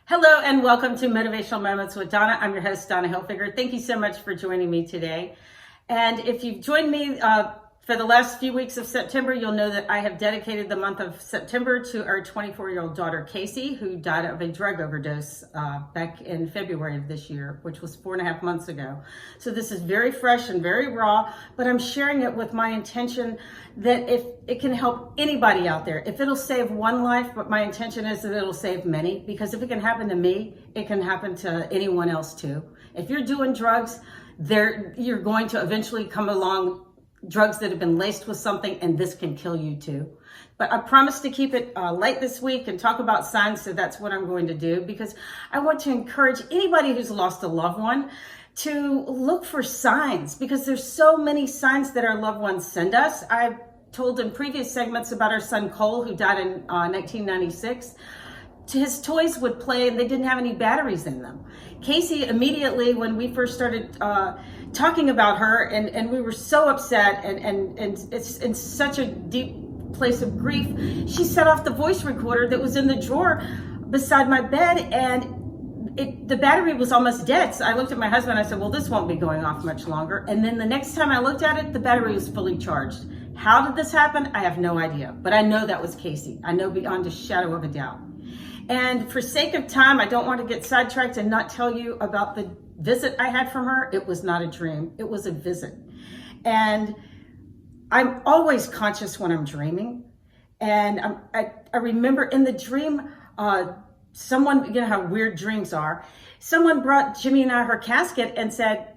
Hello and welcome to Motivational Moments with Donna. I'm your host, Donna Hilfiger. Thank you so much for joining me today. And if you've joined me for the last few weeks of September, you'll know that I have dedicated the month of September to our 24-year-old daughter, Casey, who died of a drug overdose back in February of this year, which was 4.5 months ago. So this is very fresh and very raw, but I'm sharing it with my intention that if it can help anybody out there, if it'll save one life, but my intention is that it'll save many, because if it can happen to me, it can happen to anyone else too. If you're doing drugs, you're going to eventually come along drugs that have been laced with something, and this can kill you too. But I promise to keep it light this week and talk about signs, so that's what I'm going to do, because I want to encourage anybody who's lost a loved one to look for signs, because there's so many signs that our loved ones send us. I've told in previous segments about our son Cole, who died in 1996. His toys would play and they didn't have any batteries in them. Casey, immediately when we first started talking about her, and we were so upset and it's in such a deep place of grief, she set off the voice recorder that was in the drawer beside my bed, and the battery was almost dead. So I looked at my husband, I said, well, this won't be going off much longer. And then the next time I looked at it, the battery was fully charged. How did this happen? I have no idea, but I know that was Casey. I know beyond a shadow of a doubt. And for sake of time, I don't want to get sidetracked and not tell you about the visit I had from her. It was not a dream. It was a visit. And I'm always conscious when I'm dreaming. And I remember in the dream, someone, you know how weird dreams are, someone brought Jimmy and I her casket and said,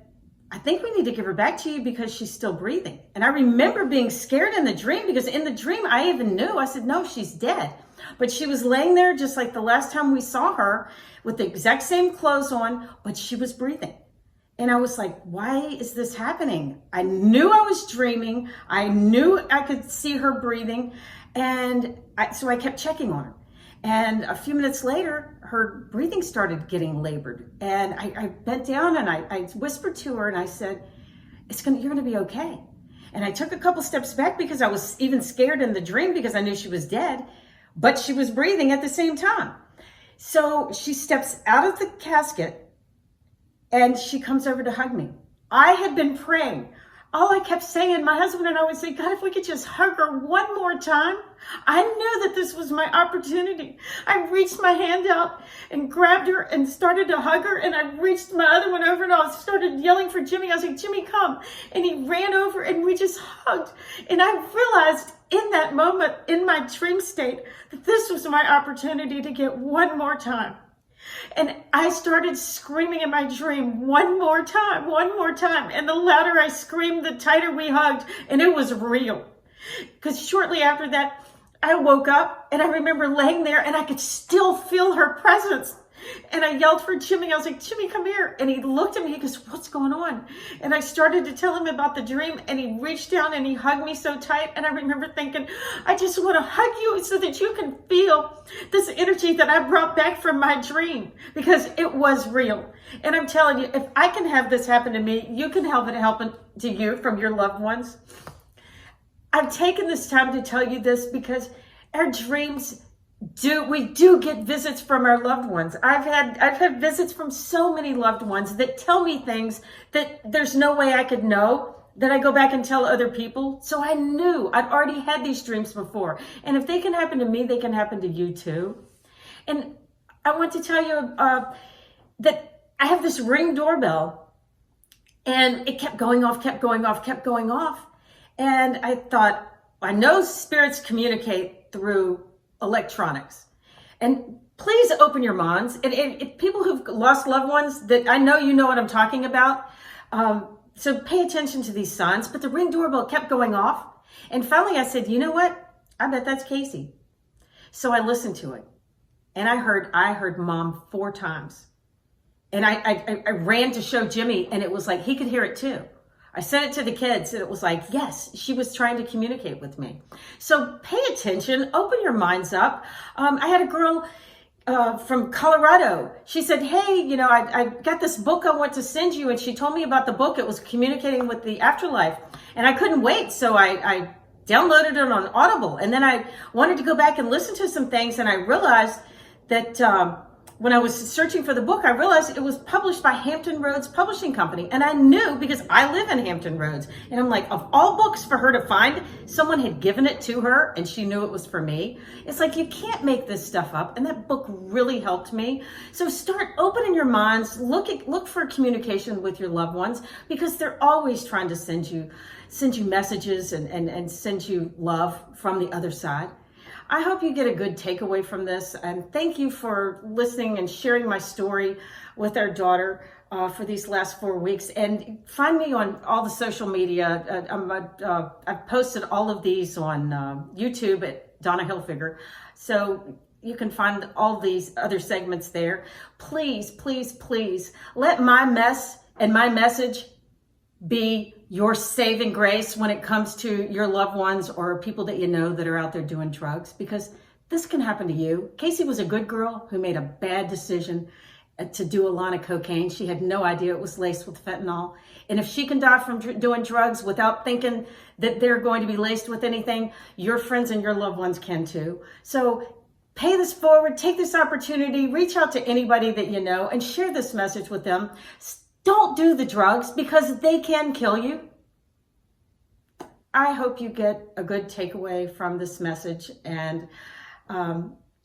I think we need to give her back to you because she's still breathing. And I remember being scared in the dream, because in the dream, I even knew, I said, no, she's dead. But she was laying there just like the last time we saw her, with the exact same clothes on, but she was breathing. And I was like, why is this happening? I knew I was dreaming. I knew I could see her breathing. And so I kept checking on her. And a few minutes later, her breathing started getting labored. And I bent down and I whispered to her and I said, you're gonna be okay. And I took a couple steps back because I was even scared in the dream, because I knew she was dead, but she was breathing at the same time. So she steps out of the casket and she comes over to hug me. I had been praying. All I kept saying, my husband and I would say, God, if we could just hug her one more time. I knew that this was my opportunity. I reached my hand out and grabbed her and started to hug her. And I reached my other one over and I started yelling for Jimmy. I was like, Jimmy, come. And he ran over and we just hugged. And I realized in that moment, in my dream state, that this was my opportunity to get one more time. And I started screaming in my dream, one more time, one more time. And the louder I screamed, the tighter we hugged. And it was real. Because shortly after that, I woke up and I remember laying there and I could still feel her presence. And I yelled for Jimmy. I was like, Jimmy, come here. And he looked at me. He goes, what's going on? And I started to tell him about the dream. And he reached down and he hugged me so tight. And I remember thinking, I just want to hug you so that you can feel this energy that I brought back from my dream, because it was real. And I'm telling you, if I can have this happen to me, you can have it happen to you from your loved ones. I've taken this time to tell you this because our dreams we do get visits from our loved ones. I've had visits from so many loved ones that tell me things that there's no way I could know, that I go back and tell other people. So I knew I'd already had these dreams before. And if they can happen to me, they can happen to you too. And I want to tell you that I have this Ring doorbell, and it kept going off, kept going off, kept going off. And I thought, I know spirits communicate through electronics, and please open your minds. And people who've lost loved ones, that I know you know what I'm talking about. So pay attention to these signs. But the Ring doorbell kept going off. And finally I said, you know what? I bet that's Casey. So I listened to it, and I heard Mom 4 times. And I ran to show Jimmy, and it was like he could hear it too. I sent it to the kids, and it was like, yes, she was trying to communicate with me. So pay attention, open your minds up. I had a girl from Colorado. She said, hey, you know, I got this book I want to send you. And she told me about the book. It was communicating with the afterlife. And I couldn't wait. So I downloaded it on Audible. And then I wanted to go back and listen to some things. And I realized that when I was searching for the book, I realized it was published by Hampton Roads Publishing Company. And I knew, because I live in Hampton Roads, and I'm like, of all books for her to find, someone had given it to her and she knew it was for me. It's like, you can't make this stuff up. And that book really helped me. So start opening your minds, look for communication with your loved ones, because they're always trying to send you messages and send you love from the other side. I hope you get a good takeaway from this, and thank you for listening and sharing my story with our daughter for these last 4 weeks. And find me on all the social media. I've posted all of these on YouTube at Donna Hilfiger, so you can find all these other segments there. Please, please, please let my mess and my message be your saving grace when it comes to your loved ones or people that you know that are out there doing drugs, because this can happen to you. Casey was a good girl who made a bad decision to do a line of cocaine. She had no idea it was laced with fentanyl. And if she can die from doing drugs without thinking that they're going to be laced with anything, your friends and your loved ones can too. So pay this forward, take this opportunity, reach out to anybody that you know and share this message with them. Don't do the drugs, because they can kill you. I hope you get a good takeaway from this message, and I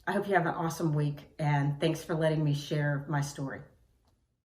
hope you have an awesome week, and thanks for letting me share my story.